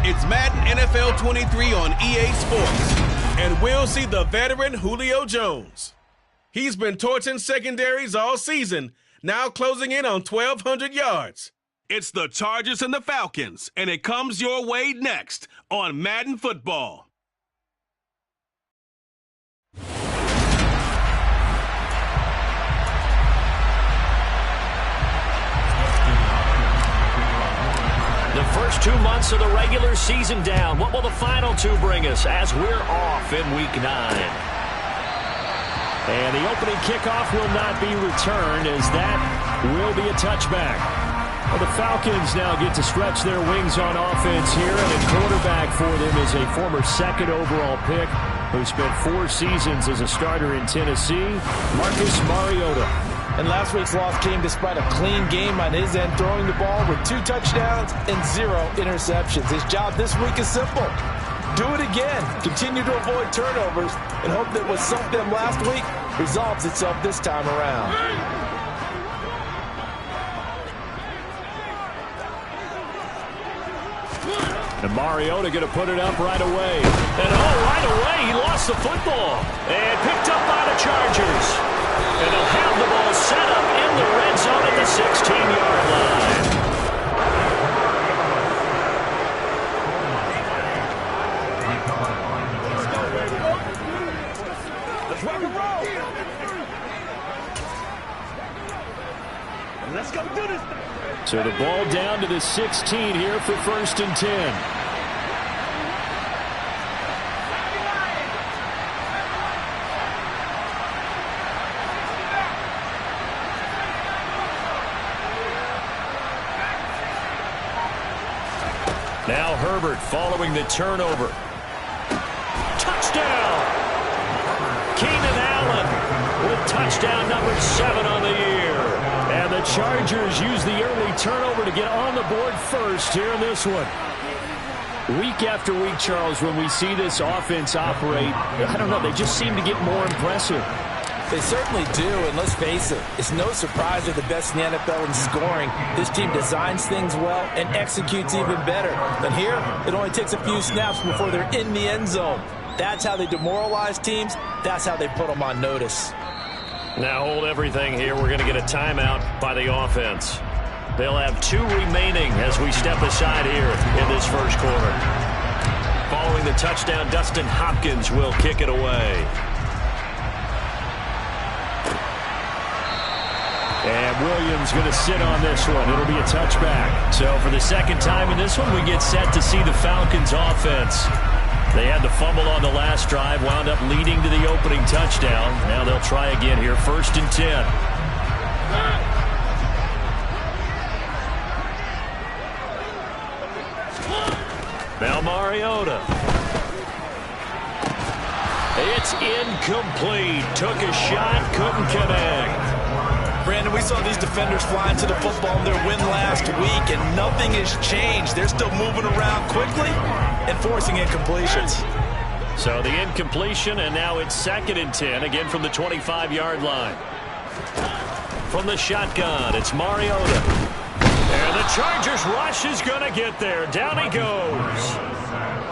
It's Madden NFL 23 on EA Sports. And we'll see the veteran Julio Jones. He's been torching secondaries all season, now closing in on 1,200 yards. It's the Chargers and the Falcons, and it comes your way next on Madden Football. The first 2 months of the regular season down. What will the final two bring us as we're off in Week 9? And the opening kickoff will not be returned, as that will be a touchback. Well, the Falcons now get to stretch their wings on offense here, and a quarterback for them is a former second overall pick who spent 4 seasons as a starter in Tennessee, Marcus Mariota. And last week's loss came despite a clean game on his end, throwing the ball with 2 touchdowns and 0 interceptions. His job this week is simple. Do it again. Continue to avoid turnovers and hope that what sunk them last week resolves itself this time around. And Mariota going to put it up right away. And right away, he lost the football. And picked up by the Chargers. And they'll have the ball set up in the red zone at the 16-yard line. Let's rock and roll. Let's go do this thing. So the ball down to the 16 here for 1st and 10. Now Herbert following the turnover. Touchdown! Keenan Allen with touchdown number 7 on the year. And the Chargers use the early turnover to get on the board first here in this one. Week after week, Charles, when we see this offense operate, I don't know, they just seem to get more impressive. They certainly do, and let's face it, it's no surprise they're the best in the NFL in scoring. This team designs things well and executes even better. But here, it only takes a few snaps before they're in the end zone. That's how they demoralize teams. That's how they put them on notice. Now hold everything here. We're going to get a timeout by the offense. They'll have 2 remaining as we step aside here in this first quarter. Following the touchdown, Dustin Hopkins will kick it away. And Williams going to sit on this one. It'll be a touchback. So for the second time in this one, we get set to see the Falcons offense. They had the fumble on the last drive, wound up leading to the opening touchdown. Now they'll try again here, 1st and 10. Now Mariota. It's incomplete. Took a shot, couldn't connect. Brandon, we saw these defenders flying to the football in their win last week, and nothing has changed. They're still moving around quickly and forcing incompletions. So the incompletion, and now it's 2nd and 10, again from the 25-yard line. From the shotgun, it's Mariota. And the Chargers rush is going to get there. Down he goes.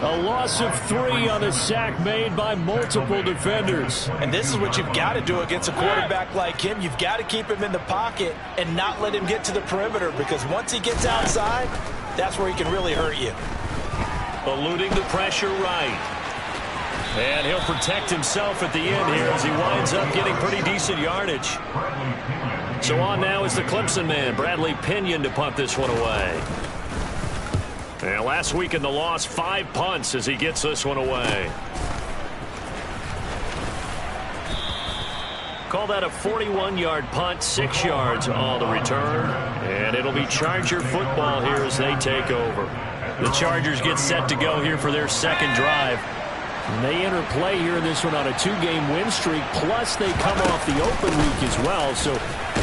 A loss of 3 on a sack made by multiple defenders. And this is what you've got to do against a quarterback like him. You've got to keep him in the pocket and not let him get to the perimeter, because once he gets outside, that's where he can really hurt you. Eluding the pressure right. And he'll protect himself at the end here as he winds up getting pretty decent yardage. So on now is the Clemson man, Bradley Pinion, to punt this one away. And last week in the loss, 5 punts as he gets this one away. Call that a 41-yard punt, 6 yards on the return. And it'll be Charger football here as they take over. The Chargers get set to go here for their second drive. And they enter play here in this one on a 2-game win streak, plus they come off the open week as well. So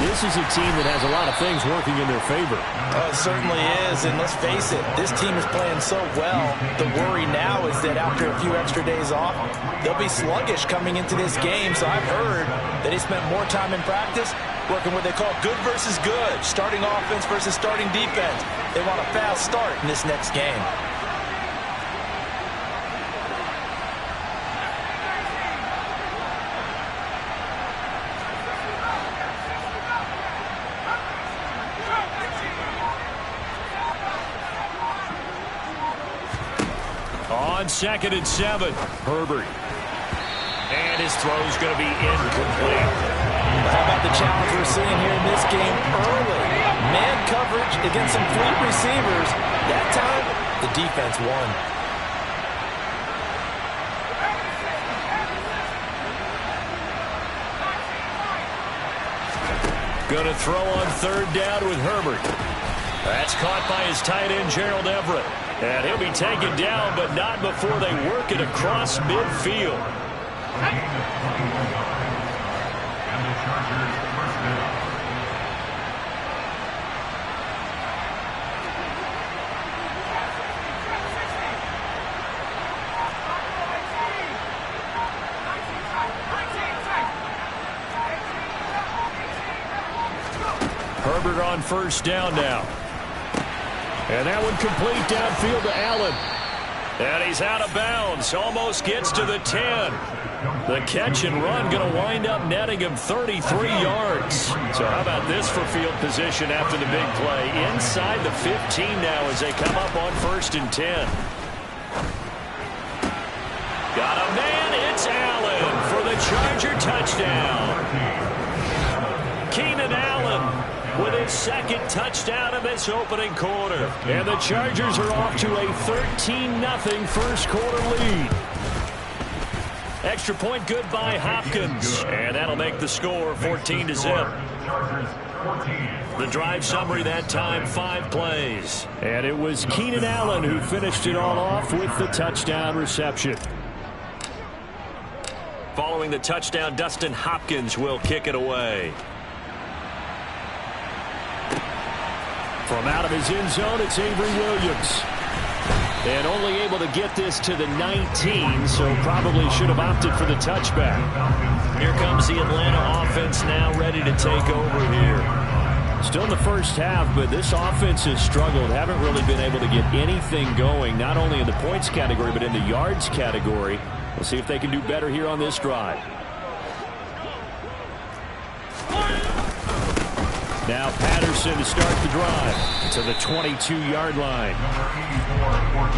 this is a team that has a lot of things working in their favor. Oh, it certainly is, and let's face it, this team is playing so well. The worry now is that after a few extra days off, they'll be sluggish coming into this game. So I've heard that they spent more time in practice working what they call good versus good, starting offense versus starting defense. They want a fast start in this next game. On 2nd and 7, Herbert. And his throw's going to be incomplete. How about the challenge we're seeing here in this game early? Man coverage against some fleet receivers. That time, the defense won. Going to throw on 3rd down with Herbert. That's caught by his tight end, Gerald Everett. And he'll be taken down, but not before they work it across midfield. Herbert on 1st down now. And that one complete downfield to Allen. And he's out of bounds. Almost gets to the 10. The catch and run going to wind up netting him 33 yards. So how about this for field position after the big play? Inside the 15 now as they come up on 1st and 10. Got a man. It's Allen for the Charger touchdown. Keenan Allen with his 2nd touchdown in this opening quarter. And the Chargers are off to a 13-0 first quarter lead. Extra point good by Hopkins. And that'll make the score 14-0. The drive summary that time, 5 plays. And it was Keenan Allen who finished it all off with the touchdown reception. Following the touchdown, Dustin Hopkins will kick it away. From out of his end zone, it's Avery Williams. And only able to get this to the 19, so probably should have opted for the touchback. Here comes the Atlanta offense now ready to take over here. Still in the first half, but this offense has struggled. Haven't really been able to get anything going, not only in the points category, but in the yards category. We'll see if they can do better here on this drive. Now Patterson to start the drive to the 22-yard line.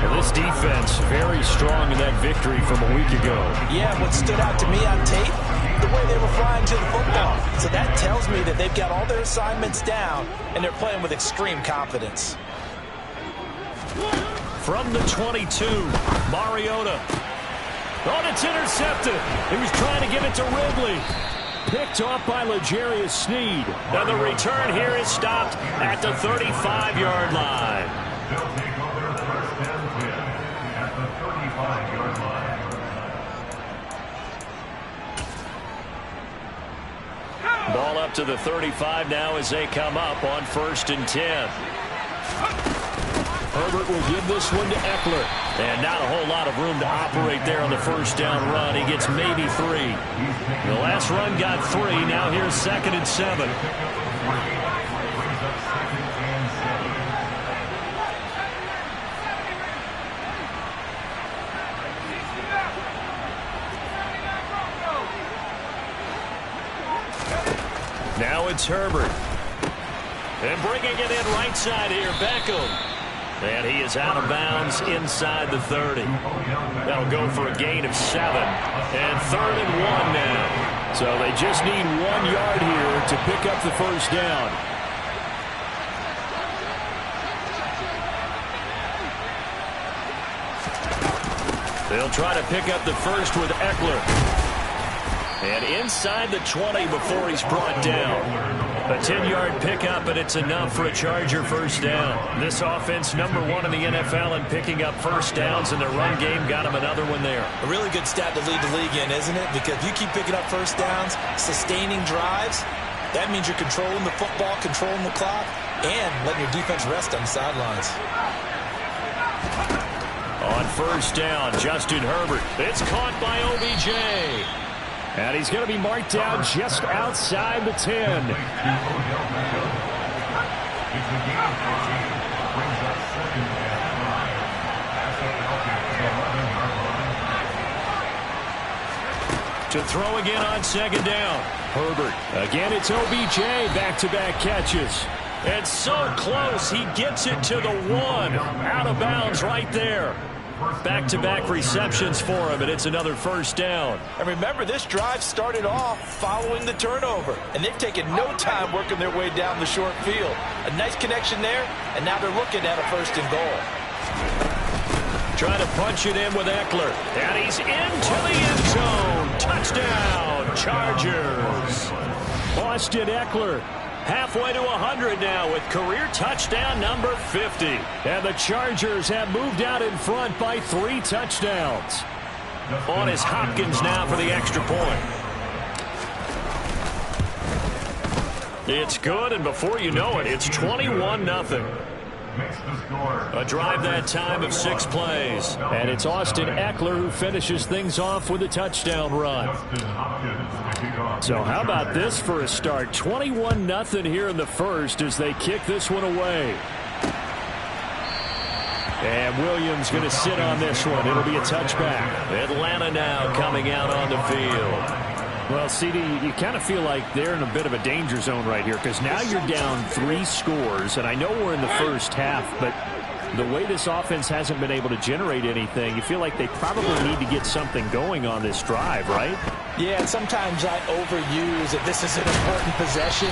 Well, this defense very strong in that victory from a week ago. Yeah, what stood out to me on tape, the way they were flying to the football. So that tells me that they've got all their assignments down, and they're playing with extreme confidence. From the 22, Mariota. Oh, it's intercepted. He was trying to give it to Ridley. Picked off by L'Jarius Sneed. And the return here is stopped at the 35-yard line. Ball up to the 35 now as they come up on 1st and 10. Herbert will give this one to Eckler. And not a whole lot of room to operate there on the 1st down run. He gets maybe 3. The last run got 3. Now here's 2nd and 7. Now it's Herbert. And bringing it in right side here, Beckham. And he is out of bounds inside the 30. That'll go for a gain of 7. And 3rd and 1 now. So they just need 1 yard here to pick up the 1st down. They'll try to pick up the 1st with Eckler. And inside the 20 before he's brought down. A 10-yard pickup, and it's enough for a Charger 1st down. This offense, #1 in the NFL in picking up 1st downs, and their run game got him another one there. A really good stat to lead the league in, isn't it? Because you keep picking up 1st downs, sustaining drives, that means you're controlling the football, controlling the clock, and letting your defense rest on the sidelines. On 1st down, Justin Herbert. It's caught by OBJ. And he's going to be marked down just outside the 10. To throw again on 2nd down. Herbert. Again, it's OBJ. Back-to-back catches. And so close, he gets it to the 1. Out of bounds right there. Back-to-back receptions for him, and it's another first down. And remember, this drive started off following the turnover, and they've taken no time working their way down the short field. A nice connection there, and now they're looking at a 1st and goal. Trying to punch it in with Eckler, and he's into the end zone. Touchdown, Chargers. Austin Eckler halfway to 100 now with career touchdown number 50. And the Chargers have moved out in front by 3 touchdowns. On is Hopkins now for the extra point. It's good, and before you know it, it's 21-0. A drive that time of 6 plays. And it's Austin Eckler who finishes things off with a touchdown run. So how about this for a start? 21-0 here in the first as they kick this one away. And Williams going to sit on this one. It'll be a touchback. Atlanta now coming out on the field. Well, CD, you kind of feel like they're in a bit of a danger zone right here because now you're down 3 scores, and I know we're in the first half, but the way this offense hasn't been able to generate anything, you feel like they probably need to get something going on this drive, right? Yeah, and sometimes I overuse that this is an important possession,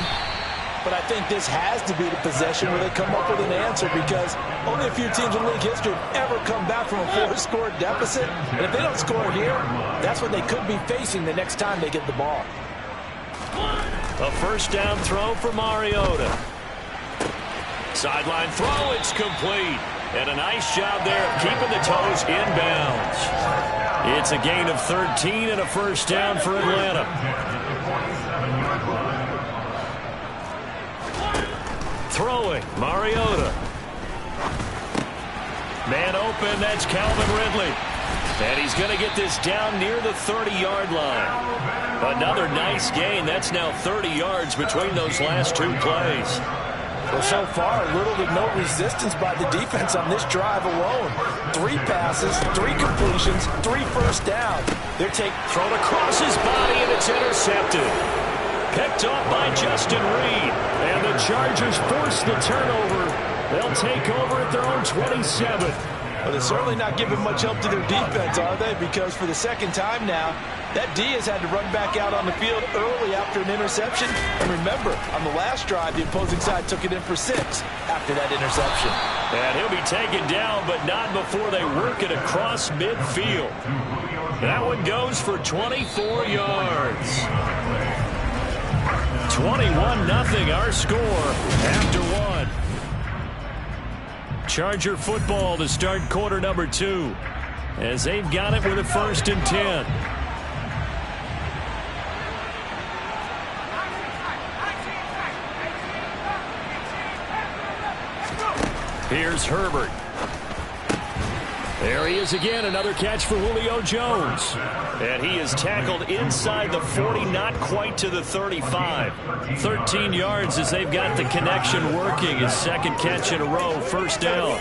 but I think this has to be the possession where they come up with an answer because only a few teams in league history have ever come back from a 4-score deficit. And if they don't score here, that's what they could be facing the next time they get the ball. A first down throw for Mariota. Sideline throw, it's complete. And a nice job there of keeping the toes inbounds. It's a gain of 13 and a first down for Atlanta. Throwing, Mariota. Man open, that's Calvin Ridley. And he's going to get this down near the 30-yard line. Another nice gain. That's now 30 yards between those last 2 plays. Well, so far, little to no resistance by the defense on this drive alone. 3 passes, 3 completions, 3 first down. They're thrown across his body, and it's intercepted. Picked up by Justin Reed. And the Chargers force the turnover. They'll take over at their own 27. Well, they're certainly not giving much help to their defense, are they? Because for the second time now, that D has had to run back out on the field early after an interception. And remember, on the last drive, the opposing side took it in for 6 after that interception. And he'll be taken down, but not before they work it across midfield. That one goes for 24 yards. 21-0 our score after 1. Charger football to start quarter number 2 as they've got it with a 1st and 10. Here's Herbert. There he is again, another catch for Julio Jones. And he is tackled inside the 40, not quite to the 35. 13 yards as they've got the connection working. His 2nd catch in a row, first down.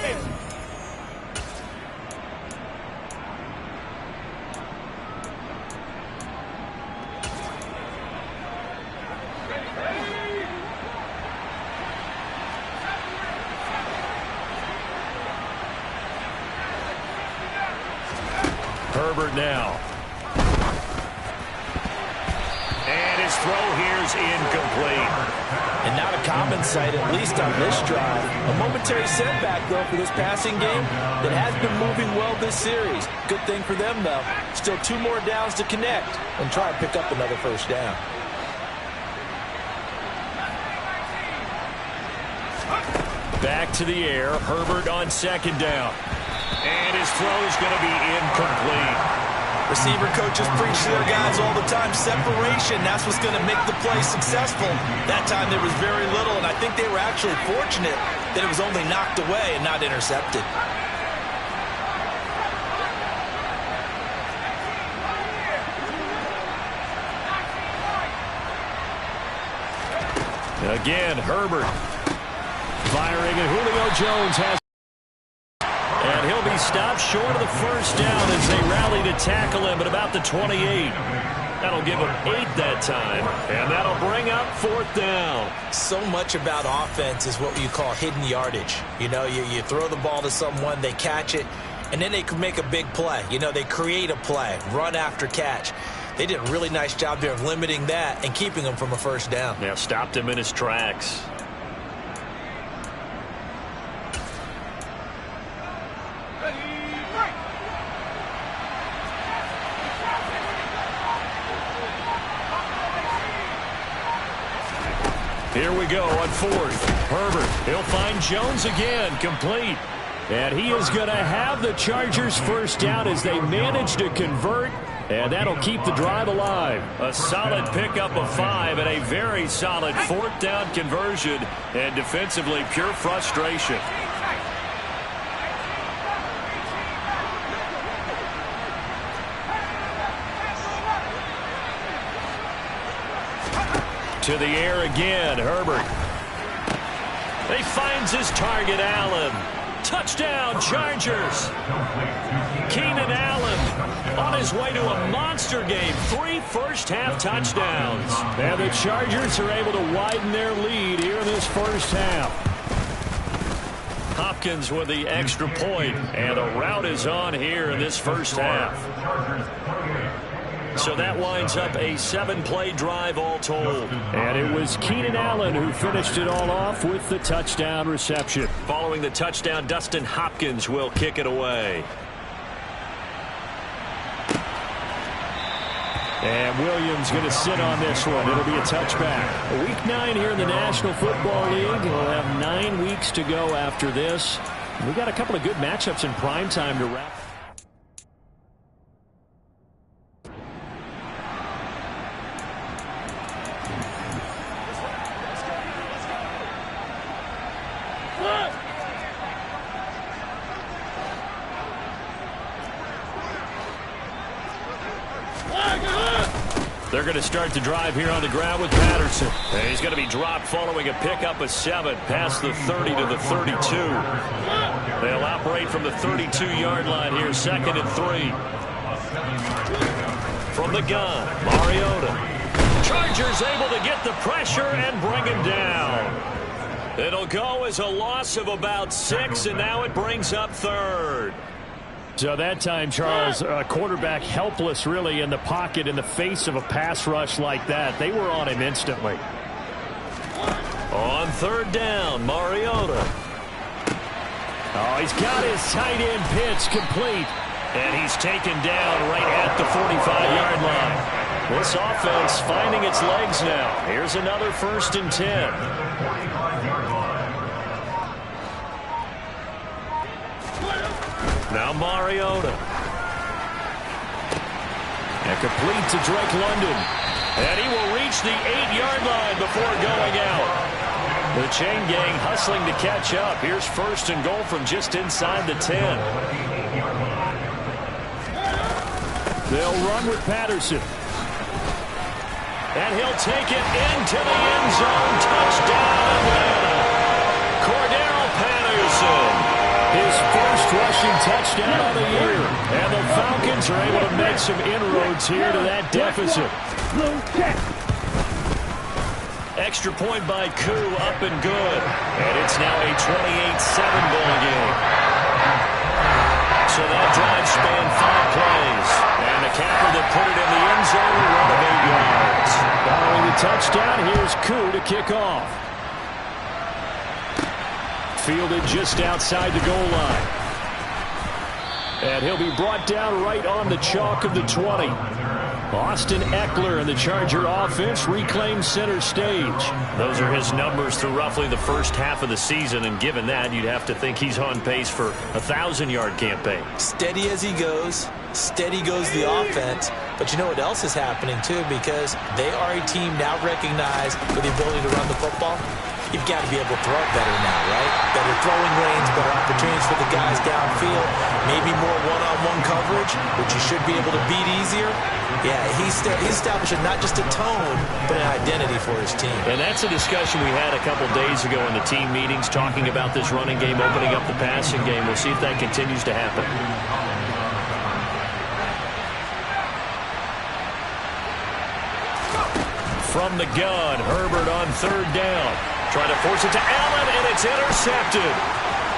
Herbert now. And his throw here's incomplete. And not a common sight, at least on this drive. A momentary setback, though, for this passing game that has been moving well this series. Good thing for them, though. Still 2 more downs to connect and try and pick up another first down. Back to the air. Herbert on 2nd down. And his throw is going to be incomplete. Receiver coaches preach to their guys all the time. Separation, that's what's going to make the play successful. That time there was very little, and I think they were actually fortunate that it was only knocked away and not intercepted. Again, Herbert firing, and Julio Jones has. And he'll be stopped short of the first down as they rally to tackle him at about the 28. That'll give him 8 that time, and that'll bring up 4th down. So much about offense is what you call hidden yardage. You know, you throw the ball to someone, they catch it, And then they can make a big play. You know, they create a play, run after catch. They did a really nice job there of limiting that and keeping him from a first down. Yeah, stopped him in his tracks. Here we go on fourth. Herbert, he'll find Jones again, complete. And he is going to have the Chargers first down as they manage to convert, and that'll keep the drive alive. A solid pickup of 5 and a very solid fourth down conversion, and defensively pure frustration. To the air again, Herbert. He finds his target, Allen. Touchdown, Chargers. Keenan Allen on his way to a monster game. 3 first-half touchdowns. And the Chargers are able to widen their lead here in this first half. Hopkins with the extra point, and a rout is on here in this first half. So that winds up a 7-play drive all told. And it was Keenan Allen who finished it all off with the touchdown reception. Following the touchdown, Dustin Hopkins will kick it away. And Williams going to sit on this one. It'll be a touchback. Week 9 here in the National Football League. We'll have 9 weeks to go after this. We've got a couple of good matchups in prime time to wrap. They're going to start the drive here on the ground with Patterson. And he's going to be dropped following a pickup of 7 past the 30 to the 32. They'll operate from the 32-yard line here, 2nd and 3. From the gun, Mariota. Chargers able to get the pressure and bring him down. It'll go as a loss of about 6, and now it brings up 3rd. So that time, Charles, quarterback helpless really in the pocket in the face of a pass rush like that. They were on him instantly. On 3rd down, Mariota. Oh, he's got his tight end pitch complete. And he's taken down right at the 45-yard line. This offense finding its legs now. Here's another 1st and 10. Now Mariota. And complete to Drake London. And he will reach the 8-yard line before going out. The chain gang hustling to catch up. Here's 1st and goal from just inside the 10. They'll run with Patterson. And he'll take it into the end zone. Touchdown, Atlanta. Cordero Patterson. His first rushing touchdown of the year. And the Falcons are able to make some inroads here to that deficit. Extra point by Koo, up and good. And it's now a 28-7 ball game. So that drive spanned 5 plays. And the capper that put it in the end zone, a run of 8 yards. Following the touchdown, here's Koo to kick off. Fielded just outside the goal line. And he'll be brought down right on the chalk of the 20. Austin Eckler and the Charger offense reclaim center stage. Those are his numbers through roughly the first half of the season, and given that, you'd have to think he's on pace for a 1,000-yard campaign. Steady as he goes. Steady goes the offense. But you know what else is happening, too, because they are a team now recognized for the ability to run the football. You've got to be able to throw it better now, right? Better throwing lanes, better opportunities for the guys downfield, maybe more one-on-one coverage, which you should be able to beat easier. Yeah, he's establishing not just a tone, but an identity for his team. And that's a discussion we had a couple days ago in the team meetings, talking about this running game, opening up the passing game. We'll see if that continues to happen. From the gun, Herbert on 3rd down. Trying to force it to Allen, and it's intercepted.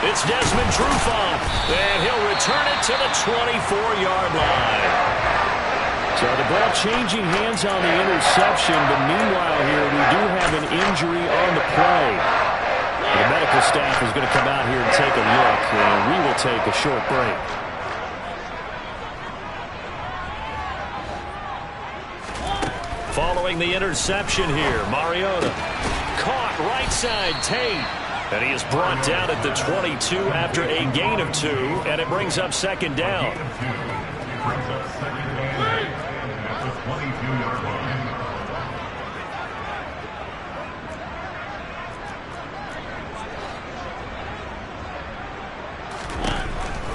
It's Desmond Trufant, and he'll return it to the 24-yard line. So the ball changing hands on the interception, but meanwhile here we do have an injury on the play. The medical staff is going to come out here and take a look, and we will take a short break. Following the interception here, Mariota caught right side Tate. And he is brought down at the 22 after a gain of 2, and it brings up second down.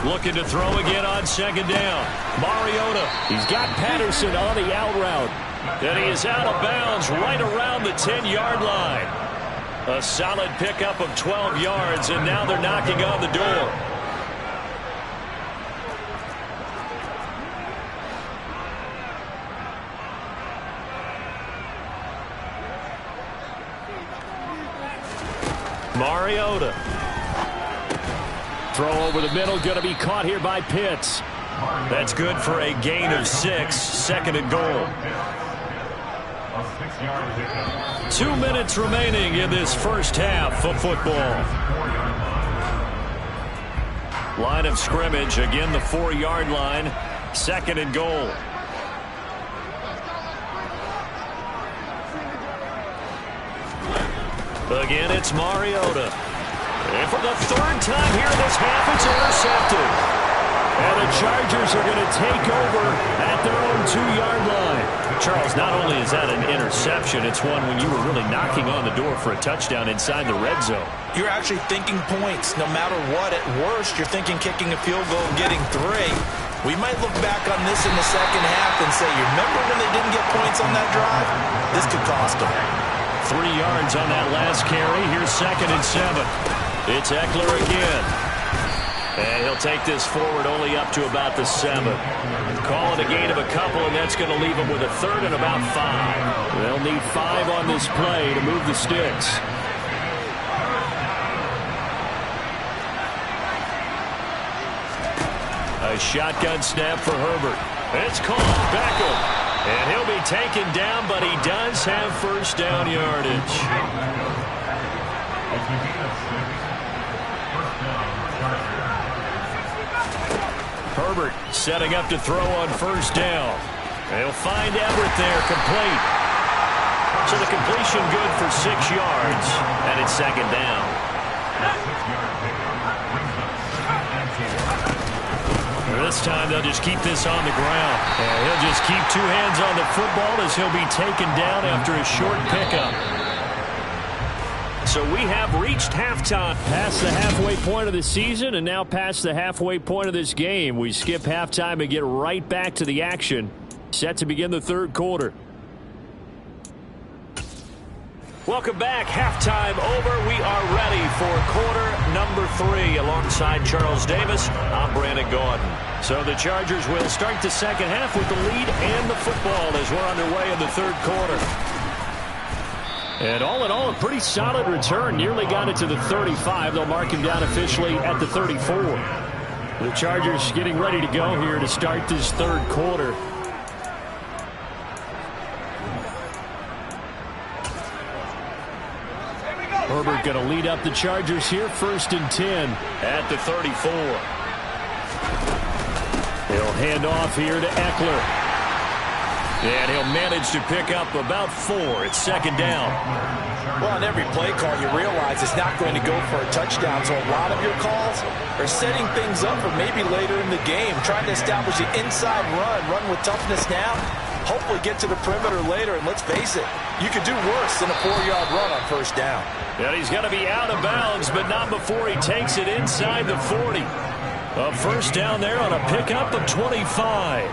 Looking to throw again on second down. Mariota, he's got Patterson on the out route. And he is out of bounds right around the 10-yard line. A solid pickup of 12 yards, and now they're knocking on the door. Mariota. Throw over the middle, going to be caught here by Pitts. That's good for a gain of 6, second and goal. 2 minutes remaining in this first half of football. Line of scrimmage, again the 4-yard line, second and goal. Again, it's Mariota. And for the third time here in this half, it's intercepted. And the Chargers are going to take over at their own 2-yard line. Charles, not only is that an interception, it's one when you were really knocking on the door for a touchdown inside the red zone. You're actually thinking points. No matter what, at worst, you're thinking kicking a field goal and getting 3. We might look back on this in the second half and say, you remember when they didn't get points on that drive? This could cost them. 3 yards on that last carry. Here's second and 7. It's Eckler again. And he'll take this forward only up to about the 7. Call it a gain of a couple, and that's going to leave them with a third and about 5. They'll need 5 on this play to move the sticks. A shotgun snap for Herbert. It's caught. Beckham. And he'll be taken down, but he does have first down yardage. Herbert setting up to throw on first down. They'll find Everett there, complete. So the completion good for 6 yards, and it's second down. This time they'll just keep this on the ground. And he'll just keep 2 hands on the football as he'll be taken down after a short pickup. So we have reached halftime. Past the halfway point of the season and now past the halfway point of this game. We skip halftime and get right back to the action. Set to begin the third quarter. Welcome back. Halftime over. We are ready for quarter number 3 alongside Charles Davis. I'm Brandon Gaudin. So the Chargers will start the second half with the lead and the football as we're underway in the third quarter. And all in all, a pretty solid return. Nearly got it to the 35. They'll mark him down officially at the 34. The Chargers getting ready to go here to start this third quarter. Herbert going to lead up the Chargers here, first and 10 at the 34. He'll hand off here to Eckler. And he'll manage to pick up about 4. It's second down. Well, on every play call, you realize it's not going to go for a touchdown. So a lot of your calls are setting things up for maybe later in the game, trying to establish the inside run with toughness now, hopefully get to the perimeter later. And let's face it, you could do worse than a 4-yard run on first down. And he's going to be out of bounds, but not before he takes it inside the 40. A first down there on a pickup of 25.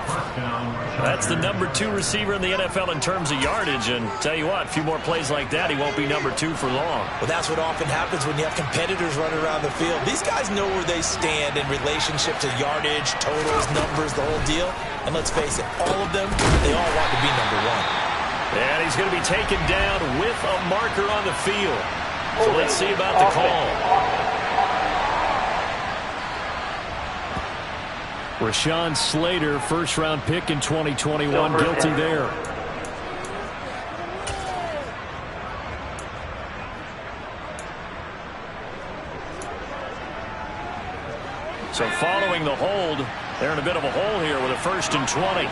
That's the number 2 receiver in the NFL in terms of yardage. And tell you what, a few more plays like that, he won't be number 2 for long. Well, that's what often happens when you have competitors running around the field. These guys know where they stand in relationship to yardage, totals, numbers, the whole deal. And let's face it, all of them, they all want to be number 1. And he's going to be taken down with a marker on the field. So let's see about the call. Rashawn Slater, first-round pick in 2021, guilty there. So following the hold, they're in a bit of a hole here with a 1st and 20.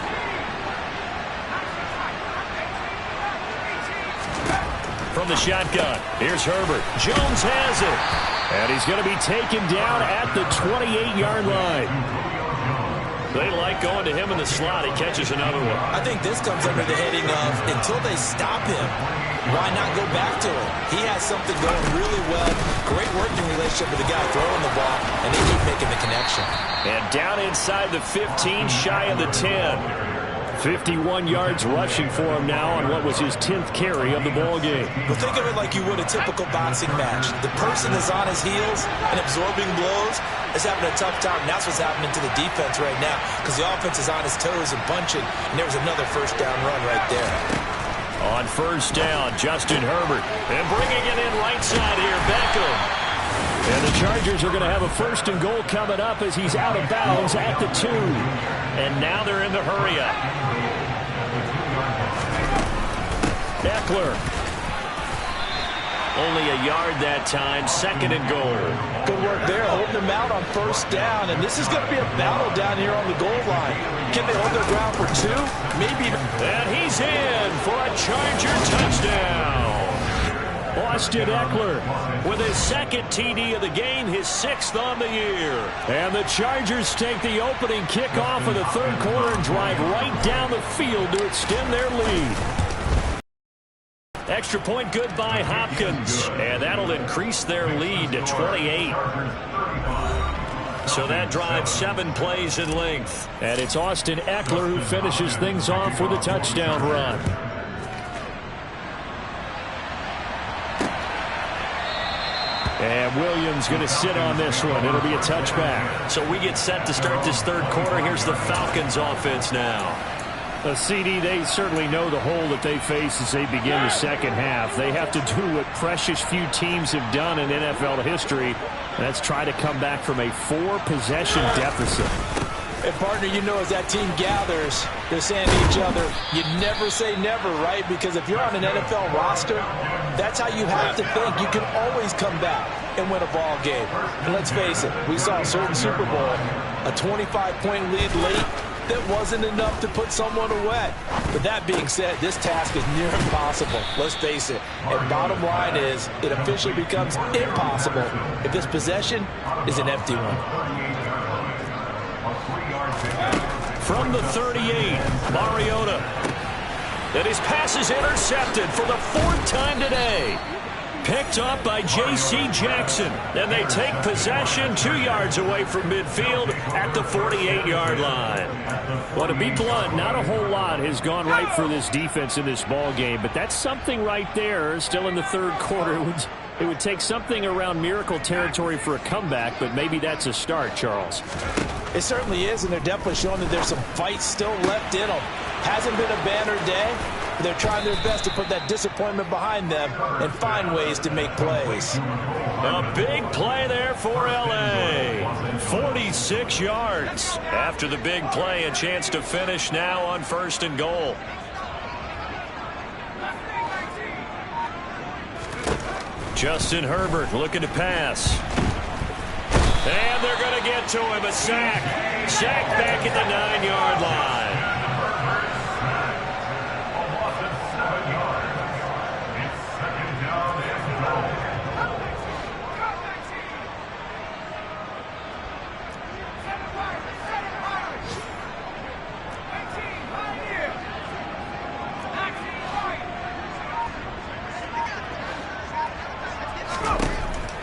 From the shotgun, here's Herbert. Jones has it. And he's going to be taken down at the 28-yard line. They like going to him in the slot. He catches another one. I think this comes under the heading of until they stop him, why not go back to him? He has something going really well. Great working relationship with the guy throwing the ball, and they keep making the connection. And down inside the 15, shy of the 10. 51 yards rushing for him now on what was his 10th carry of the ball game. Well, think of it like you would a typical boxing match. The person is on his heels and absorbing blows is having a tough time. And that's what's happening to the defense right now because the offense is on his toes and punching. And there's another first down run right there. On first down, Justin Herbert. And bringing it in right side here, Beckham. And the Chargers are going to have a 1st and goal coming up as he's out of bounds at the 2. And now they're in the hurry-up. Eckler. Only a yard that time, 2nd and goal. Good work there, holding them out on first down. And this is going to be a battle down here on the goal line. Can they hold their ground for 2? Maybe. And he's in for a Charger touchdown. Austin Eckler with his 2nd TD of the game, his 6th on the year. And the Chargers take the opening kickoff of the 3rd quarter and drive right down the field to extend their lead. Extra point good by Hopkins, and that'll increase their lead to 28. So that drives 7 plays in length. And it's Austin Eckler who finishes things off with a touchdown run. And Williams going to sit on this one. It'll be a touchback. So we get set to start this 3rd quarter. Here's the Falcons offense now. CD, they certainly know the hole that they face as they begin the 2nd half. They have to do what precious few teams have done in NFL history. That's try to come back from a 4-possession deficit. And, partner, you know as that team gathers, they're saying to each other, you never say never, right? Because if you're on an NFL roster, that's how you have to think. You can always come back and win a ball game. And let's face it, we saw a certain Super Bowl, a 25-point lead late that wasn't enough to put someone away. But that being said, this task is near impossible. Let's face it. And bottom line is, it officially becomes impossible if this possession is an empty one. From the 38, Mariota. And his pass is intercepted for the 4th time today. Picked up by J.C. Jackson. And they take possession 2 yards away from midfield at the 48-yard line. Well, to be blunt, not a whole lot has gone right for this defense in this ball game. But that's something right there. Still in the 3rd quarter. It would take something around miracle territory for a comeback, but maybe that's a start, Charles. It certainly is, and they're definitely showing that there's some fight still left in them. Hasn't been a banner day, but they're trying their best to put that disappointment behind them and find ways to make plays. A big play there for L.A. 46 yards. After the big play, a chance to finish now on 1st and goal. Justin Herbert looking to pass. And they're going to get to him. A sack. Sack back at the 9-yard line.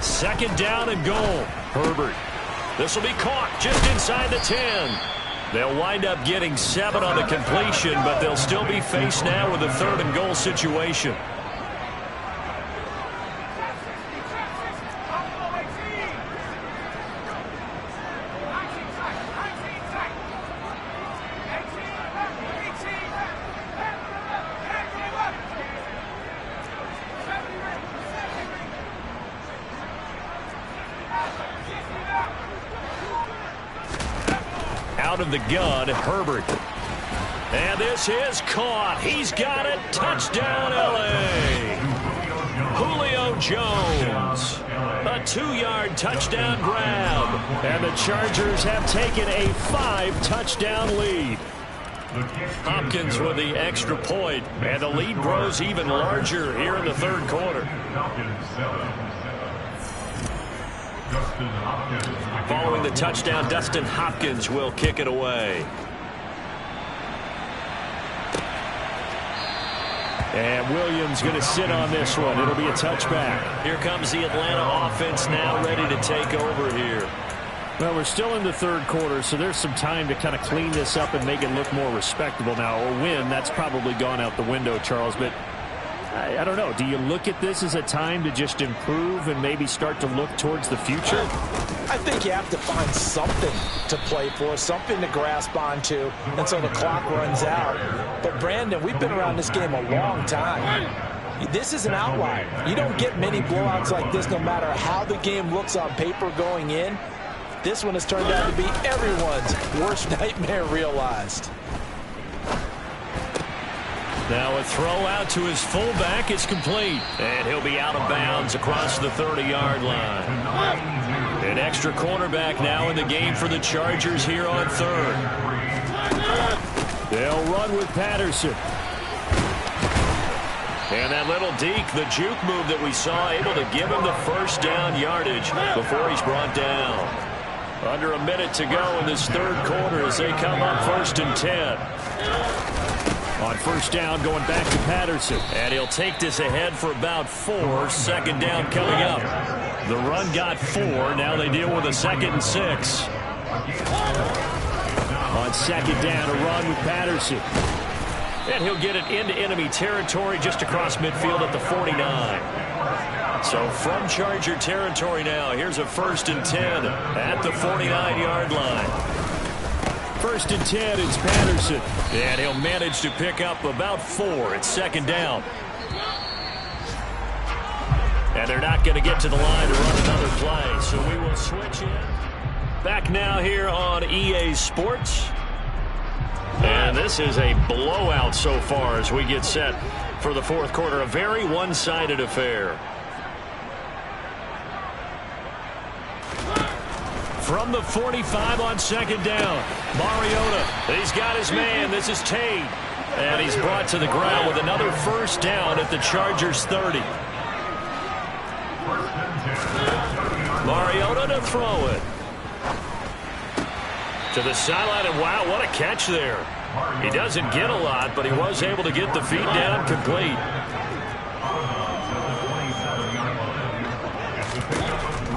Second down and goal. Herbert. This will be caught just inside the 10. They'll wind up getting 7 on the completion, but they'll still be faced now with a 3rd and goal situation. Out of the gun, Herbert. And this is caught. He's got it. Touchdown, L.A. Julio Jones. A 2-yard touchdown grab. And the Chargers have taken a 5-touchdown lead. Hopkins with the extra point. And the lead grows even larger here in the third quarter. Following the touchdown, Dustin Hopkins will kick it away. And Williams going to sit on this one. It'll be a touchback. Here comes the Atlanta offense now ready to take over here. Well, we're still in the third quarter, so there's some time to kind of clean this up and make it look more respectable now. Or win, that's probably gone out the window, Charles. But I don't know. Do you look at this as a time to just improve and maybe start to look towards the future? I think you have to find something to play for, something to grasp onto until the clock runs out. But, Brandon, we've been around this game a long time. This is an outlier. You don't get many blowouts like this no matter how the game looks on paper going in. This one has turned out to be everyone's worst nightmare realized. Now a throw out to his fullback is complete. And he'll be out of bounds across the 30-yard line. An extra cornerback now in the game for the Chargers here on third. They'll run with Patterson. And that little deke, the juke move that we saw, able to give him the first down yardage before he's brought down. Under a minute to go in this third quarter as they come up 1st and 10. On first down, going back to Patterson. And he'll take this ahead for about 4. Second down coming up. The run got 4. Now they deal with a 2nd and 6. On second down, a run with Patterson. And he'll get it into enemy territory just across midfield at the 49. So from Charger territory now, here's a 1st and 10 at the 49-yard line. 1st and 10, it's Patterson. And he'll manage to pick up about 4. It's second down. And they're not going to get to the line to run another play. So we will switch in. Back now here on EA Sports. And this is a blowout so far as we get set for the fourth quarter. A very one-sided affair. From the 45 on second down. Mariota, he's got his man. This is Tate. And he's brought to the ground with another first down at the Chargers 30. Mariota to throw it. To the sideline, and wow, what a catch there. He doesn't get a lot, but he was able to get the feet down complete.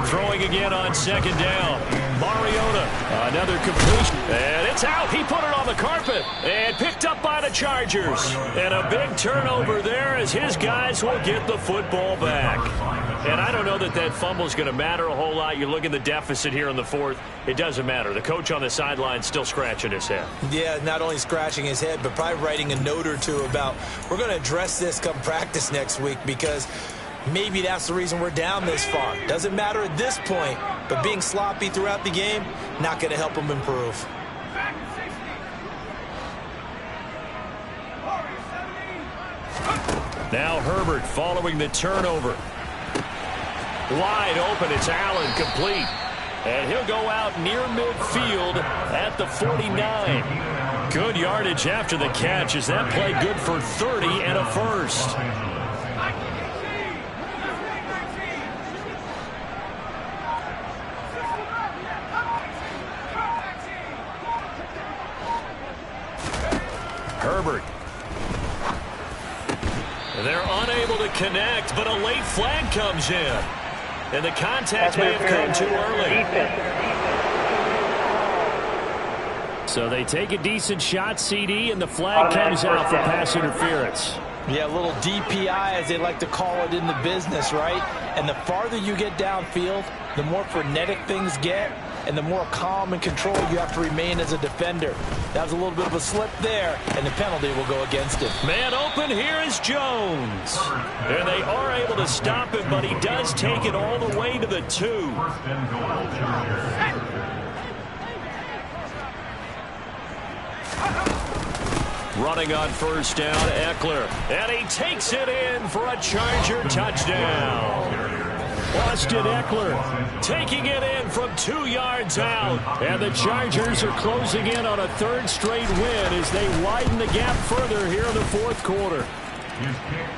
Throwing again on second down. Mariota, another completion. And it's out. He put it on the carpet and picked up by the Chargers. And a big turnover there as his guys will get the football back. And I don't know that that fumble is going to matter a whole lot. You look at the deficit here in the fourth. It doesn't matter. The coach on the sideline still scratching his head. Yeah, not only scratching his head, but probably writing a note or two about we're going to address this come practice next week because maybe that's the reason we're down this far. Doesn't matter at this point, but being sloppy throughout the game, not going to help them improve. Now Herbert following the turnover. Wide open, it's Allen, complete. And he'll go out near midfield at the 49. Good yardage after the catch. Is that play good for 30 and a first? Herbert. They're unable to connect, but a late flag comes in. And the contact may have come too early. So they take a decent shot, CD, and the flag comes out for pass interference. Yeah, a little DPI, as they like to call it in the business, right? And the farther you get downfield, the more frenetic things get, and the more calm and controlled you have to remain as a defender. That was a little bit of a slip there, and the penalty will go against it. Man open, here is Jones. And they are able to stop him, but he does take it all the way to the 2. Running on first down, Eckler. And he takes it in for a Charger touchdown. Austin Eckler taking it in from 2 yards out. And the Chargers are closing in on a third straight win as they widen the gap further here in the fourth quarter.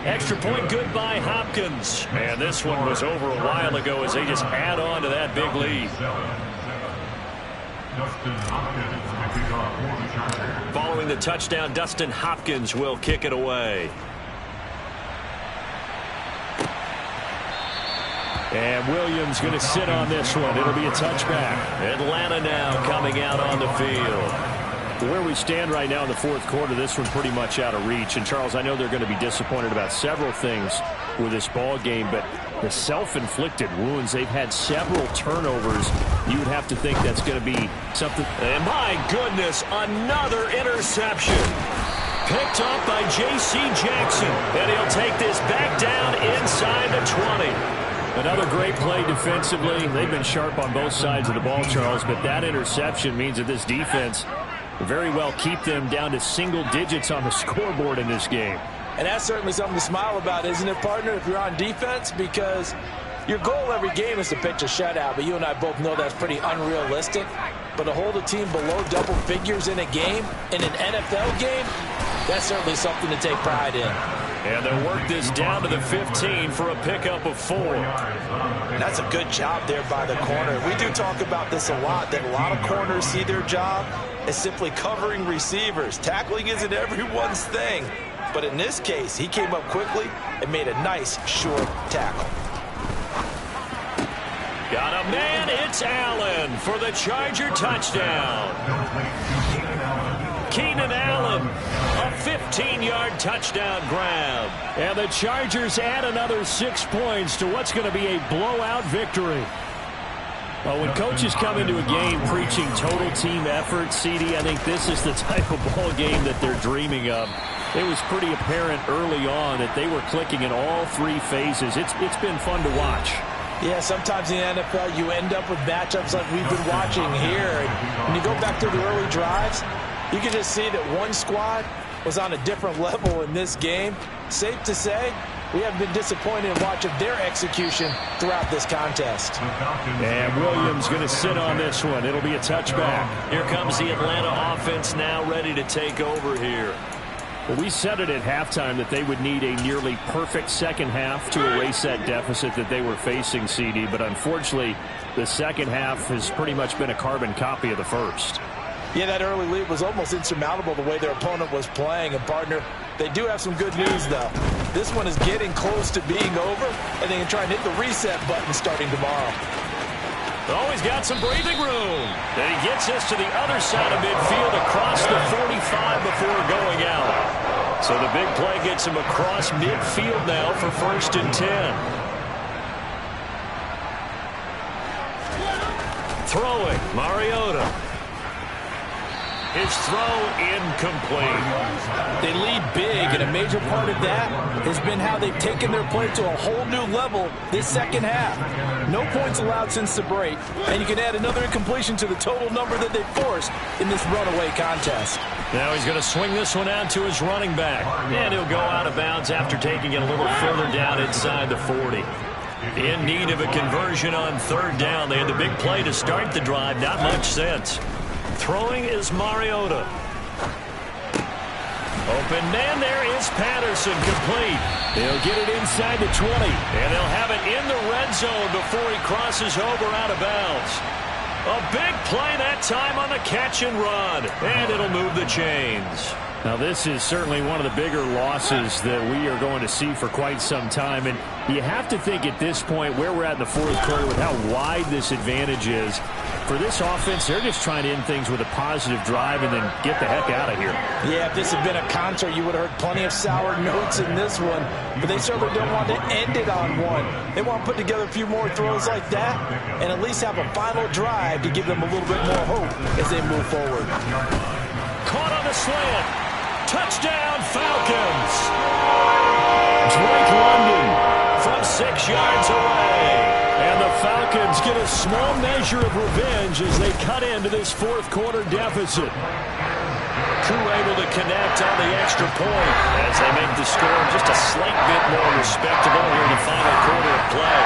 Extra point good by Hopkins. And this one was over a while ago as they just add on to that big lead. Following the touchdown, Dustin Hopkins will kick it away. And Williams going to sit on this one. It'll be a touchback. Atlanta now coming out on the field. Where we stand right now in the fourth quarter, this one pretty much out of reach. And, Charles, I know they're going to be disappointed about several things with this ball game, but the self-inflicted wounds, they've had several turnovers. You would have to think that's going to be something. And, my goodness, another interception. Picked up by J.C. Jackson. And he'll take this back down inside the 20. Another great play defensively. They've been sharp on both sides of the ball, Charles, but that interception means that this defense very well keep them down to single digits on the scoreboard in this game. And that's certainly something to smile about, isn't it, partner, if you're on defense? Because your goal every game is to pitch a shutout, but you and I both know that's pretty unrealistic. But to hold a team below double figures in a game, in an NFL game, that's certainly something to take pride in. And they'll work this down to the 15 for a pickup of 4. That's a good job there by the corner. We do talk about this a lot, that a lot of corners see their job as simply covering receivers. Tackling isn't everyone's thing. But in this case, he came up quickly and made a nice, short tackle. Got a man, it's Allen for the Charger touchdown. Keenan Allen, a 15-yard touchdown grab. And the Chargers add another 6 points to what's going to be a blowout victory. Well, when coaches come into a game preaching total team effort, CD, I think this is the type of ball game that they're dreaming of. It was pretty apparent early on that they were clicking in all 3 phases. It's been fun to watch. Yeah, sometimes in the NFL you end up with matchups like we've been watching here. And when you go back to the early drives, you can just see that one squad was on a different level in this game. Safe to say, we haven't been disappointed in watching their execution throughout this contest. And Williams going to sit on this one. It'll be a touchback. Here comes the Atlanta offense now ready to take over here. Well, we said it at halftime that they would need a nearly perfect second half to erase that deficit that they were facing, CD. But unfortunately, the second half has pretty much been a carbon copy of the first. Yeah, that early lead was almost insurmountable the way their opponent was playing. And, partner, they do have some good news, though. This one is getting close to being over, and they can try and hit the reset button starting tomorrow. Oh, he's got some breathing room. And he gets us to the other side of midfield across the 45 before going out. So the big play gets him across midfield now for 1st and 10. Throwing, Mariota. His throw incomplete. They lead big, and a major part of that has been how they've taken their play to a whole new level this second half. No points allowed since the break, and you can add another incompletion to the total number that they forced in this runaway contest. Now he's going to swing this one out to his running back, and he'll go out of bounds after taking it a little further down inside the 40. In need of a conversion on 3rd down. They had the big play to start the drive. Not much sense. Throwing is Mariota. Open man, there is Patterson, complete. They'll get it inside the 20. And they'll have it in the red zone before he crosses over out of bounds. A big play that time on the catch and run. And it'll move the chains. Now, this is certainly one of the bigger losses that we are going to see for quite some time. And you have to think at this point where we're at in the fourth quarter with how wide this advantage is. For this offense, they're just trying to end things with a positive drive and then get the heck out of here. Yeah, if this had been a concert, you would have heard plenty of sour notes in this one. But they certainly don't want to end it on one. They want to put together a few more throws like that and at least have a final drive to give them a little bit more hope as they move forward. Caught on the slant. Touchdown, Falcons. Drake London from 6 yards away. And the Falcons get a small measure of revenge as they cut into this fourth quarter deficit. Koo able to connect on the extra point as they make the score just a slight bit more respectable here in the final quarter of play.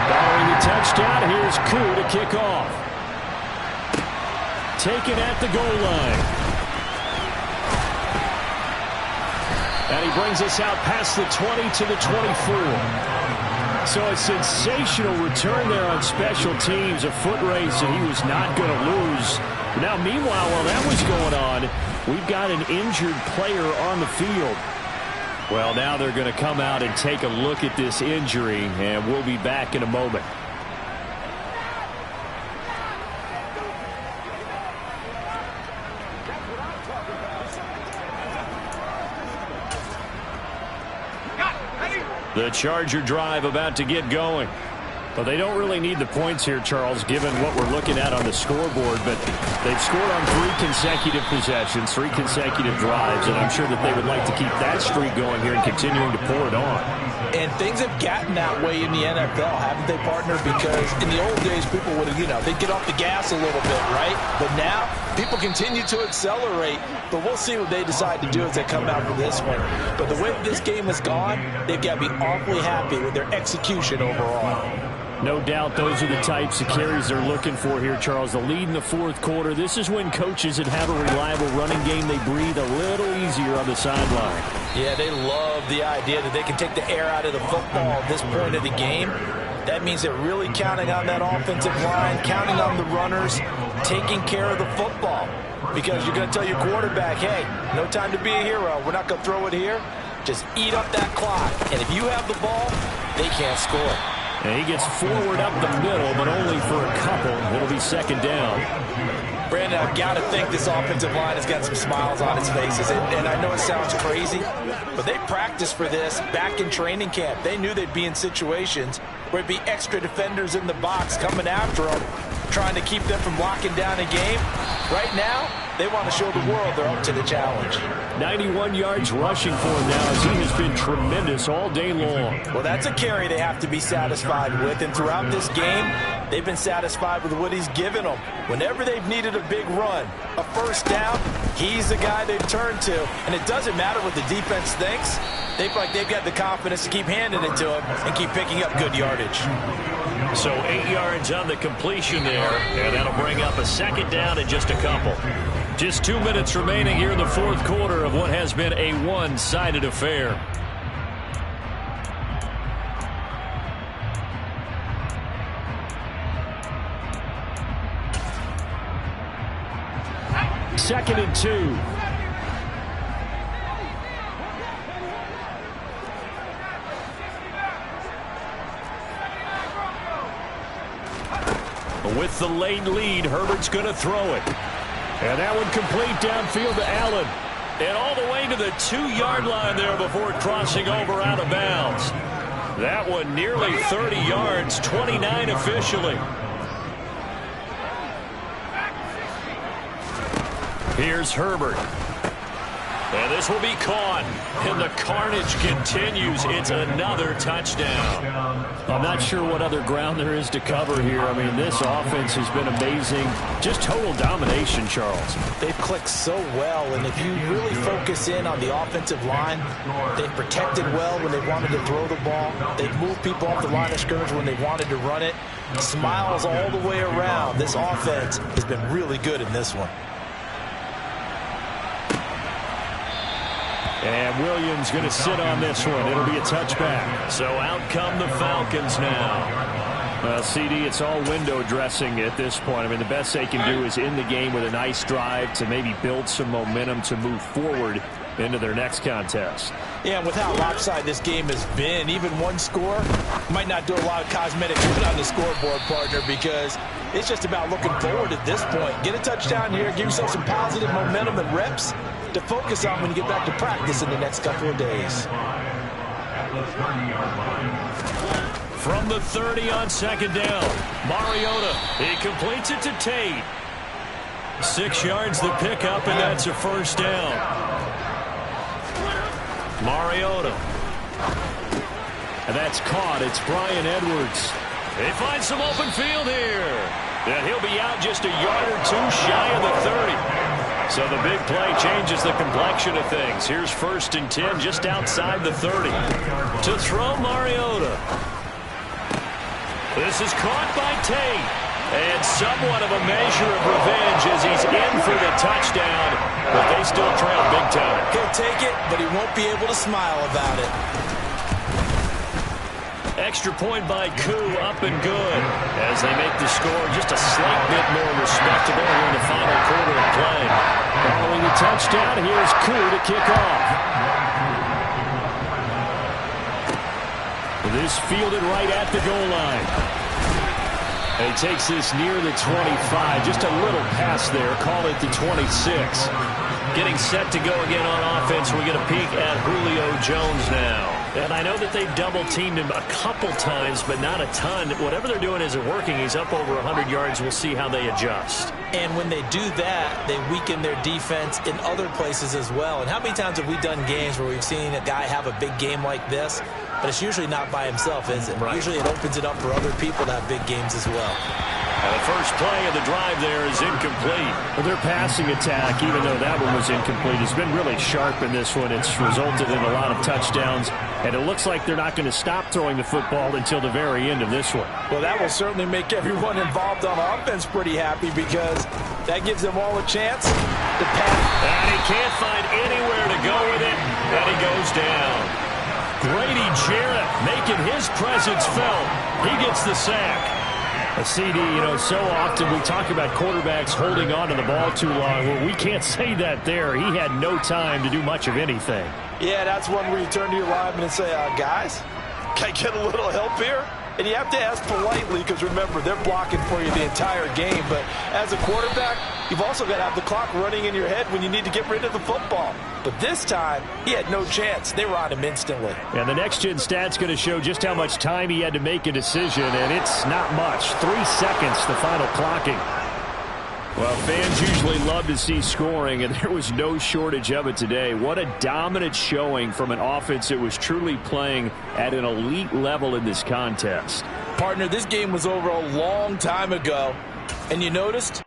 Following the touchdown, here's Koo to kick off. Taken at the goal line. And he brings us out past the 20 to the 24. So a sensational return there on special teams, a foot race that he was not going to lose. Now, meanwhile, while that was going on, we've got an injured player on the field. Well, now they're going to come out and take a look at this injury, and we'll be back in a moment. The Charger drive about to get going. Well, they don't really need the points here, Charles, given what we're looking at on the scoreboard, but they've scored on 3 consecutive possessions, 3 consecutive drives, and I'm sure that they would like to keep that streak going here and continuing to pour it on. And things have gotten that way in the NFL, haven't they, partner? Because in the old days, people would have, they'd get off the gas a little bit, right? But now, people continue to accelerate, but we'll see what they decide to do as they come out for this one. But the way this game has gone, they've got to be awfully happy with their execution overall. No doubt those are the types of carries they're looking for here, Charles. The lead in the fourth quarter. This is when coaches that have a reliable running game, they breathe a little easier on the sideline. Yeah, they love the idea that they can take the air out of the football at this point of the game. That means they're really counting on that offensive line, counting on the runners, taking care of the football. Because you're going to tell your quarterback, hey, no time to be a hero. We're not going to throw it here. Just eat up that clock. And if you have the ball, they can't score. And he gets forward up the middle, but only for a couple. It'll be second down. Brandon, I've got to think this offensive line has got some smiles on its faces. And I know it sounds crazy, but they practiced for this back in training camp. They knew they'd be in situations where it'd be extra defenders in the box coming after them, trying to keep them from locking down a game. Right now, they want to show the world they're up to the challenge. 91 yards rushing for him now as he has been tremendous all day long. Well, that's a carry they have to be satisfied with. And throughout this game, they've been satisfied with what he's given them. Whenever they've needed a big run, a first down, he's the guy they've turned to. And it doesn't matter what the defense thinks. They feel like they've got the confidence to keep handing it to him and keep picking up good yardage. So 8 yards on the completion there, and that'll bring up a second down in just a couple. Just 2 minutes remaining here in the fourth quarter of what has been a one-sided affair. Second and 2. With the late lead, Herbert's going to throw it. And that one complete downfield to Allen. And all the way to the 2-yard line there before crossing over out of bounds. That one nearly 30 yards, 29 officially. Here's Herbert. And this will be caught. And the carnage continues. It's another touchdown. I'm not sure what other ground there is to cover here. I mean, this offense has been amazing. Just total domination, Charles. They've clicked so well, and if you really focus in on the offensive line, they've protected well when they wanted to throw the ball. They've moved people off the line of scrimmage when they wanted to run it. Smiles all the way around. This offense has been really good in this one. And Williams going to sit on this one. It'll be a touchback. So out come the Falcons now. Well, CD, it's all window dressing at this point. I mean, the best they can do is end the game with a nice drive to maybe build some momentum to move forward into their next contest. Yeah, and with how lopsided this game has been, even one score might not do a lot of cosmetic good on the scoreboard, partner, because it's just about looking forward at this point. Get a touchdown here, give yourself some positive momentum and reps to focus on when you get back to practice in the next couple of days. From the 30 on second down, Mariota, he completes it to Tate. 6 yards the pickup, and that's a first down. Mariota. And that's caught. It's Bryan Edwards. They find some open field here. And he'll be out just a yard or two shy of the 30. So the big play changes the complexion of things. Here's 1st and 10 just outside the 30. To throw, Mariota. This is caught by Tate. And somewhat of a measure of revenge as he's in for the touchdown. But they still trail big time. He'll take it, but he won't be able to smile about it. Extra point by Koo, up and good. As they make the score just a slight bit more respectable here in the final quarter of play. Following the touchdown, here's Koo to kick off. This fielded right at the goal line. And he takes this near the 25. Just a little pass there. Call it the 26. Getting set to go again on offense. We get a peek at Julio Jones now. And I know that they've double-teamed him a couple times, but not a ton. Whatever they're doing isn't working. He's up over 100 yards. We'll see how they adjust. And when they do that, they weaken their defense in other places as well. And how many times have we done games where we've seen a guy have a big game like this, but it's usually not by himself, is it? Right. Usually it opens it up for other people to have big games as well. And the first play of the drive there is incomplete. Well, their passing attack, even though that one was incomplete, has been really sharp in this one. It's resulted in a lot of touchdowns, and it looks like they're not going to stop throwing the football until the very end of this one. Well, that will certainly make everyone involved on offense pretty happy because that gives them all a chance to pass. And he can't find anywhere to go with it, and he goes down. Grady Jarrett making his presence felt. He gets the sack. A CD, so often we talk about quarterbacks holding on to the ball too long. Well, we can't say that there. He had no time to do much of anything. Yeah, that's one where you turn to your lineman and say, guys, can I get a little help here? And you have to ask politely because, remember, they're blocking for you the entire game. But as a quarterback, you've also got to have the clock running in your head when you need to get rid of the football. But this time, he had no chance. They were on him instantly. And the next-gen stat's going to show just how much time he had to make a decision, and it's not much. 3 seconds, the final clocking. Well, fans usually love to see scoring, and there was no shortage of it today. What a dominant showing from an offense that was truly playing at an elite level in this contest. Partner, this game was over a long time ago, and you noticed?